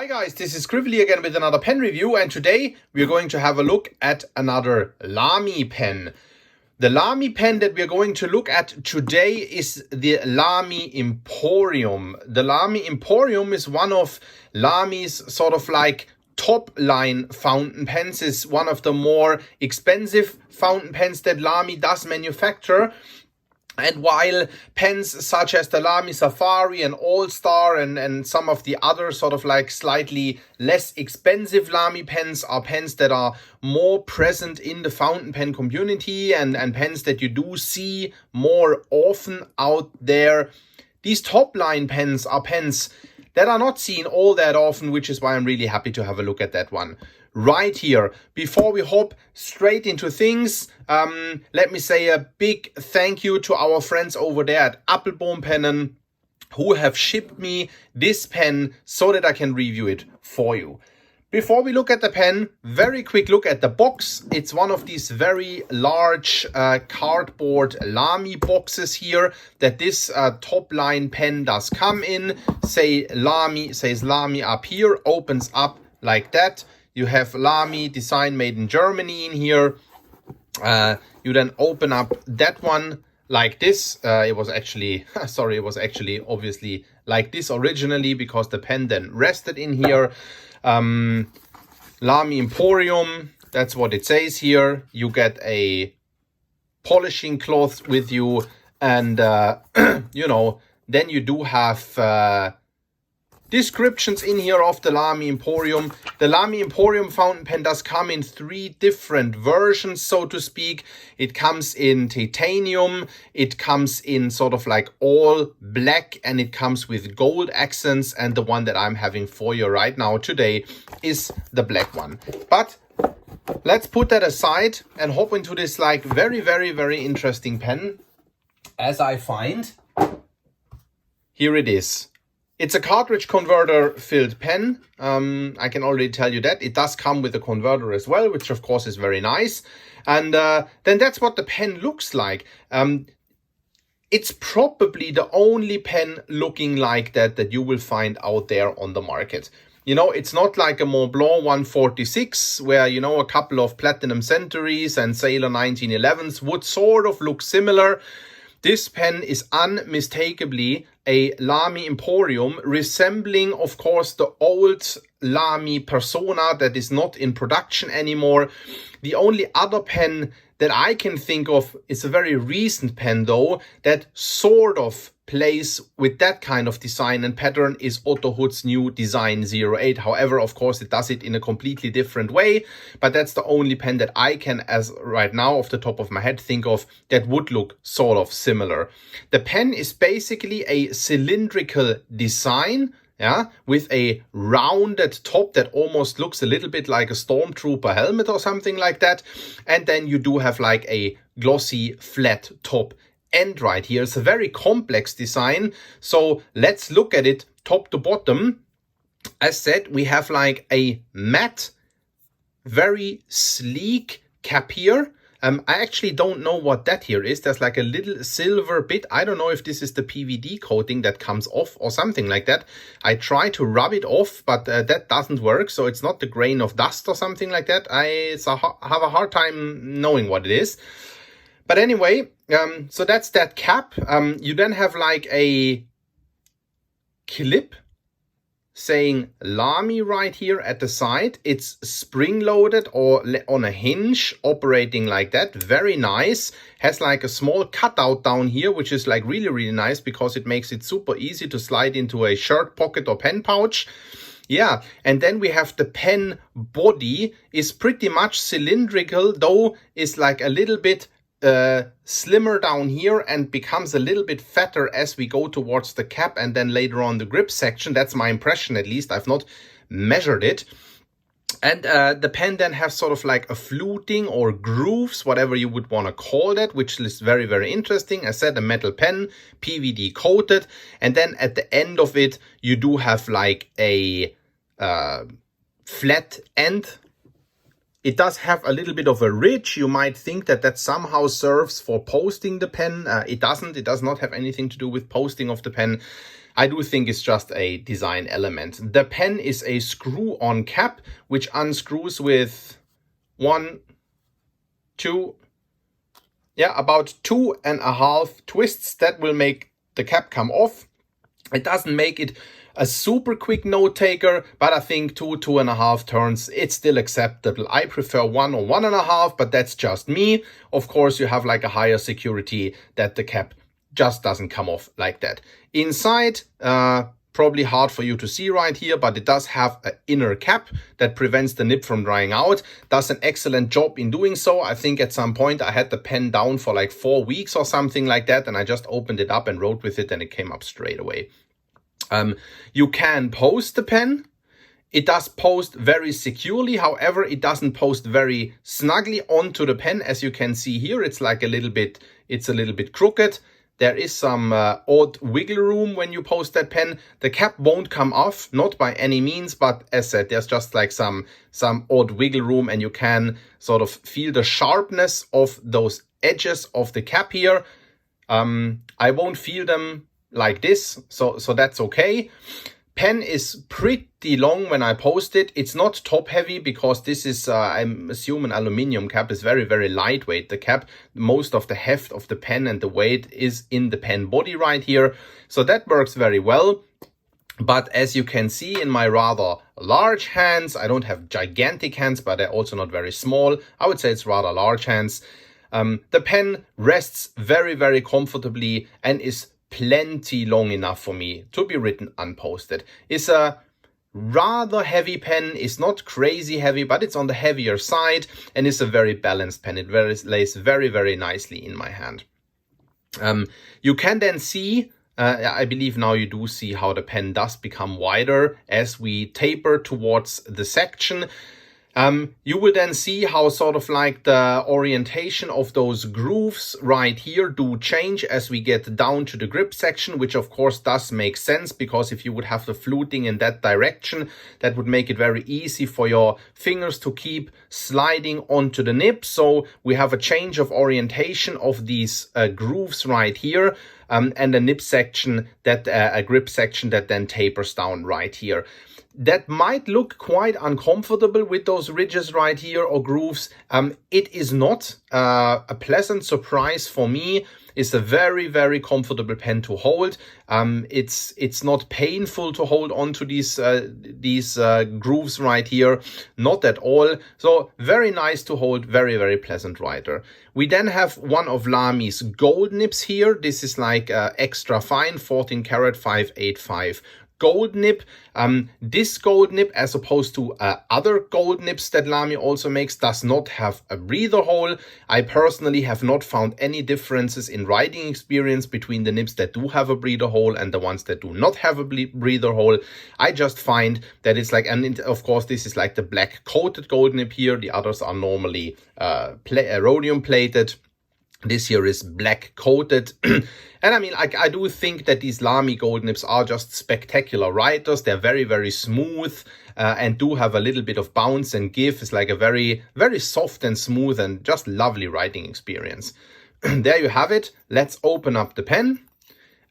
Hi guys, this is Scribbly again with another pen review, and today we're going to have a look at another Lamy pen. The Lamy pen that we're going to look at today is the Lamy Imporium. The Lamy Imporium is one of Lamy's sort of like top line fountain pens. It's one of the more expensive fountain pens that Lamy does manufacture. And while pens such as the Lamy Safari and All-Star and some of the other sort of like slightly less expensive Lamy pens are pens that are more present in the fountain pen community and pens that you do see more often out there, these top line pens are pens that are not seen all that often, which is why I'm really happy to have a look at that one right here. Before we hop straight into things, let me say a big thank you to our friends over there at Appelboom who have shipped me this pen so that I can review it for you. Before we look at the pen, very quick look at the box. It's one of these very large cardboard Lamy boxes here that this top line pen does come in. Says Lamy up here, opens up like that. You have Lamy design made in Germany in here. You then open up that one like this. It was actually obviously like this originally because the pen then rested in here. Lamy Imporium, that's what it says here. You get a polishing cloth with you, and you know, then you do have descriptions in here of the Lamy Imporium. The Lamy Imporium fountain pen does come in 3 different versions, so to speak. It comes in titanium, it comes in sort of like all black, and it comes with gold accents. And the one that I'm having for you right now today is the black one. But let's put that aside and hop into this like very, very, very interesting pen. As I find, here it is. It's a cartridge converter filled pen. I can already tell you that. It does come with a converter as well, which of course is very nice. And then that's what the pen looks like. It's probably the only pen looking like that you will find out there on the market. You know, it's not like a Montblanc 146 where, you know, a couple of Platinum Centuries and Sailor 1911s would sort of look similar. This pen is unmistakably a Lamy Imporium, resembling, of course, the old Lamy Persona that is not in production anymore. The only other pen that I can think of is a very recent pen, though, that sort of plays with that kind of design and pattern is Otto Hood's new Design 08. However, of course, it does it in a completely different way, but that's the only pen that I can, as right now off the top of my head, think of that would look sort of similar. The pen is basically a cylindrical design, yeah, with a rounded top that almost looks a little bit like a stormtrooper helmet or something like that. And then you do have like a glossy flat top end right here. It's a very complex design. So let's look at it top to bottom. As said, we have like a matte, very sleek cap here. I actually don't know what that here is. There's like a little silver bit. I don't know if this is the PVD coating that comes off or something like that. I try to rub it off, but that doesn't work. So it's not the grain of dust or something like that. I have a hard time knowing what it is. But anyway, so that's that cap. You then have like a clip saying Lamy right here at the side. It's spring-loaded or on a hinge, operating like that. Very nice. Has like a small cutout down here, which is like really, really nice because it makes it super easy to slide into a shirt pocket or pen pouch. Yeah, and then we have the pen body is pretty much cylindrical, though is like a little bit slimmer down here and becomes a little bit fatter as we go towards the cap and then later on the grip section. That's my impression, at least. I've not measured it. And the pen then has sort of like a fluting or grooves, whatever you would want to call that, which is very, very interesting. I said a metal pen, PVD coated. And then at the end of it, you do have like a flat end. It does have a little bit of a ridge. You might think that that somehow serves for posting the pen. It doesn't. It does not have anything to do with posting of the pen. I do think it's just a design element. The pen is a screw-on cap, which unscrews with about 2.5 twists. That will make the cap come off. It doesn't make it a super quick note taker, but I think 2.5 turns, it's still acceptable. I prefer 1 or 1.5, but that's just me. Of course, you have like a higher security that the cap just doesn't come off like that. Inside, probably hard for you to see right here, but it does have an inner cap that prevents the nib from drying out. Does an excellent job in doing so. I think at some point I had the pen down for like 4 weeks or something like that, and I just opened it up and wrote with it and it came up straight away. You can post the pen. It does post very securely. However, it doesn't post very snugly onto the pen. As you can see here, it's like a little bit crooked. There is some odd wiggle room when you post that pen. The cap won't come off, not by any means, but as said, there's just like some odd wiggle room, and you can sort of feel the sharpness of those edges of the cap here. I won't feel them like this, so that's okay. Pen is pretty long when I post it. It's not top heavy because this is, I'm assuming, aluminum cap. Is very, very lightweight. The cap, most of the heft of the pen and the weight is in the pen body right here. So that works very well. But as you can see in my rather large hands, I don't have gigantic hands, but they're also not very small. I would say it's rather large hands. The pen rests very, very comfortably and is plenty long enough for me to be written unposted. It's a rather heavy pen. It's not crazy heavy, but it's on the heavier side, and it's a very balanced pen. It lays very, very nicely in my hand. You can then see, I believe now you do see how the pen does become wider as we taper towards the section. You will then see how sort of like the orientation of those grooves right here do change as we get down to the grip section, which of course does make sense, because if you would have the fluting in that direction, that would make it very easy for your fingers to keep sliding onto the nib. So we have a change of orientation of these grooves right here, and a nib section, that a grip section that then tapers down right here. That might look quite uncomfortable with those ridges right here or grooves. It is not a pleasant surprise for me. It's a very, very comfortable pen to hold. It's not painful to hold on to these grooves right here, not at all. So very nice to hold, very, very pleasant writer. We then have one of Lamy's gold nibs here. This is like extra fine 14 karat 585 gold nib. This gold nib, as opposed to other gold nibs that Lamy also makes, does not have a breather hole. I personally have not found any differences in writing experience between the nibs that do have a breather hole and the ones that do not have a breather hole. I just find that it's like, and of course this is like the black coated gold nib here. The others are normally rhodium plated. This here is black coated. And I mean, I do think that these Lamy gold nibs are just spectacular writers. They're very, very smooth and do have a little bit of bounce and give. It's like a very, very soft and smooth and just lovely writing experience. There you have it. Let's open up the pen.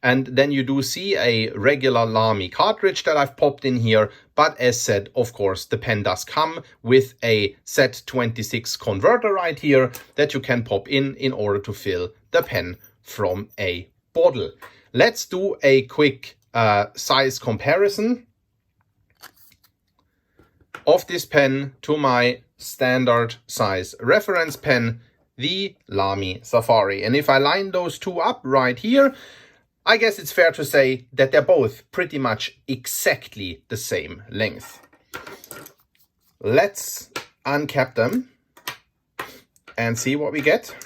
And then you do see a regular Lamy cartridge that I've popped in here. But as said, of course, the pen does come with a Z26 converter right here that you can pop in order to fill the pen from a bottle. Let's do a quick size comparison of this pen to my standard size reference pen, the Lamy Safari. And if I line those two up right here, I guess it's fair to say that they're both pretty much exactly the same length. Let's uncap them and see what we get.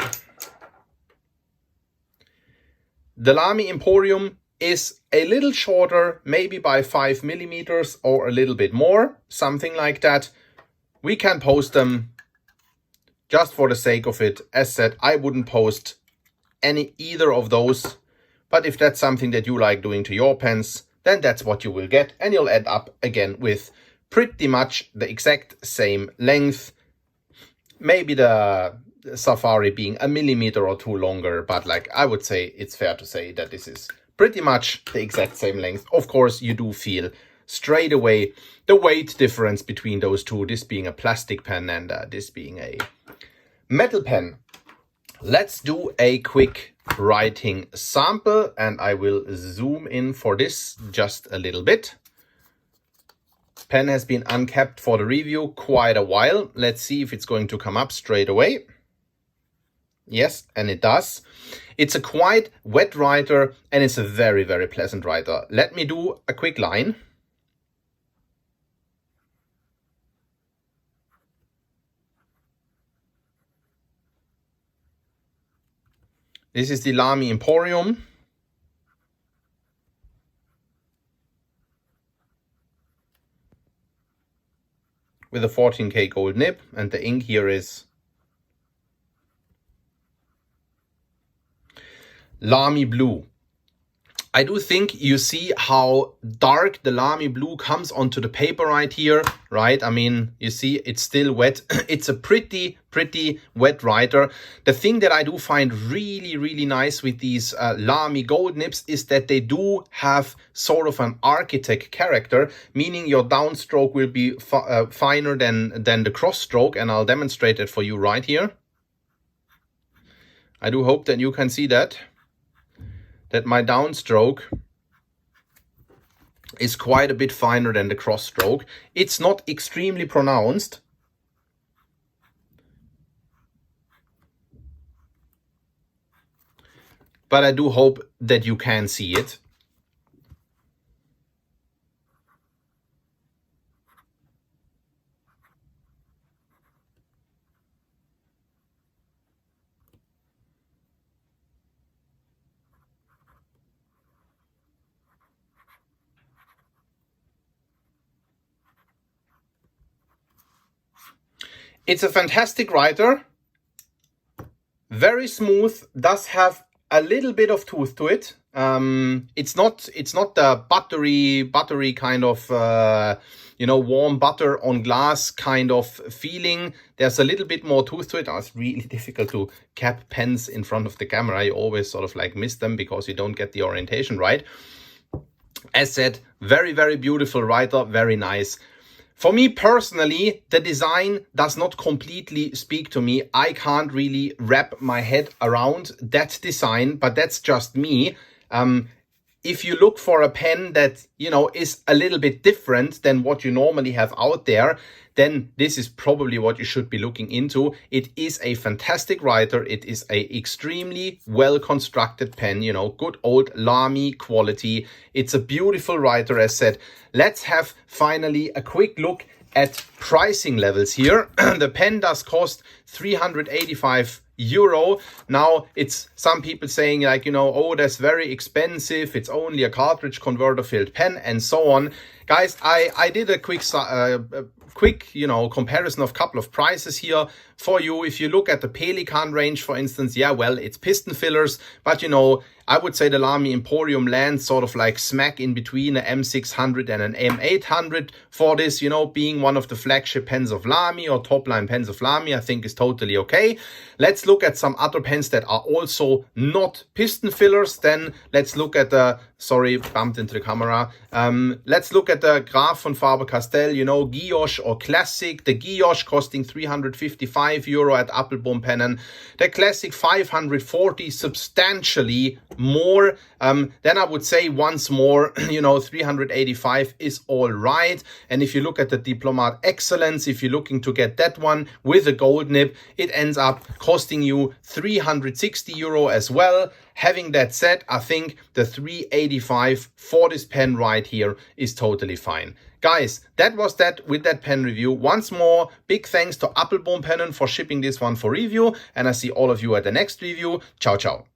The Lamy Imporium is a little shorter, maybe by 5 millimeters or a little bit more, something like that. We can post them just for the sake of it. As said, I wouldn't post either of those. But if that's something that you like doing to your pens, then that's what you will get. And you'll end up again with pretty much the exact same length. Maybe the Safari being a millimeter or two longer. But like I would say, it's fair to say that this is pretty much the exact same length. Of course, you do feel straight away the weight difference between those two, this being a plastic pen and this being a metal pen. Let's do a quick writing sample, and I will zoom in for this just a little bit. Pen has been uncapped for the review quite a while. Let's see if it's going to come up straight away. Yes, and it does. It's a quite wet writer, and it's a very, very pleasant writer. Let me do a quick line. This is the Lamy Imporium. With a 14K gold nib, and the ink here is Lamy Blue. I do think you see how dark the Lamy Blue comes onto the paper right here, right? I mean, you see it's still wet. It's a pretty wet writer. The thing that I do find really nice with these Lamy gold nibs is that they do have sort of an architect character, meaning your downstroke will be finer than the cross stroke, and I'll demonstrate it for you right here. I do hope that you can see that my downstroke is quite a bit finer than the cross stroke. It's not extremely pronounced, but I do hope that you can see it. It's a fantastic writer, very smooth, does have a little bit of tooth to it. It's not the buttery kind of warm butter on glass kind of feeling. There's a little bit more tooth to it. It's really difficult to cap pens in front of the camera. You always sort of like miss them because you don't get the orientation right. As said, very beautiful writer, very nice. For me personally, the design does not completely speak to me. I can't really wrap my head around that design, but that's just me. If you look for a pen that, is a little bit different than what you normally have out there, then this is probably what you should be looking into. It is a fantastic writer. It is a extremely well constructed pen, good old Lamy quality. It's a beautiful writer, as said. Let's have finally a quick look at pricing levels here. The pen does cost €385. Now, it's some people saying like, oh, that's very expensive. It's only a cartridge converter filled pen and so on. Guys, I did a quick comparison of a couple of prices here for you. If you look at the Pelikan range, for instance, yeah, well, it's piston fillers, but I would say the Lamy Imporium lands sort of like smack in between an M600 and an M800 for this, being one of the flagship pens of Lamy or top line pens of Lamy, I think is totally okay. Let's look at some other pens that are also not piston fillers. Then let's look at the, sorry, bumped into the camera. Let's look at the Graf von Faber-Castell, Guilloche or Classic. The Guilloche costing €355 at Appelboom Pennen. The Classic 540, substantially more. Then I would say once more, 385 is all right. And if you look at the Diplomat Excellence, if you're looking to get that one with a gold nib, it ends up costing you €360 as well. Having that said, I think the 385 for this pen right here is totally fine. Guys, that was that with that pen review. Once more, big thanks to Appelboom Pennen for shipping this one for review, and I see all of you at the next review. Ciao, ciao.